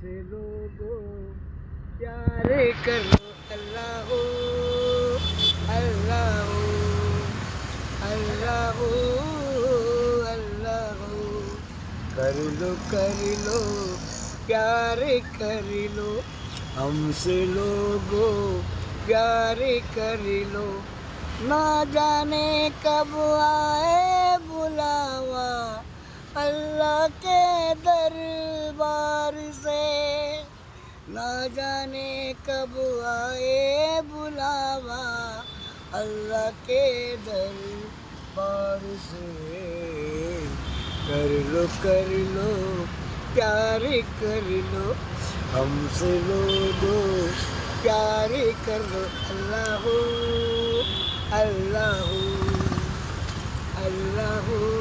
हमसे लोगों प्यार करो अल्लाह हो अल्लाह हो अल्लाह हो अल्लाह हो कर लो प्यार कर लो हमसे लोगों प्यार कर लो ना जाने कब आए बुलावा अल्लाह के दरबार से ना जाने कब आए बुलावा अल्लाह के दरबार से कर लो प्यार कर लो हमसे लोगों प्यार कर लो अल्लाह हो अल्लाह हो अल्लाह हो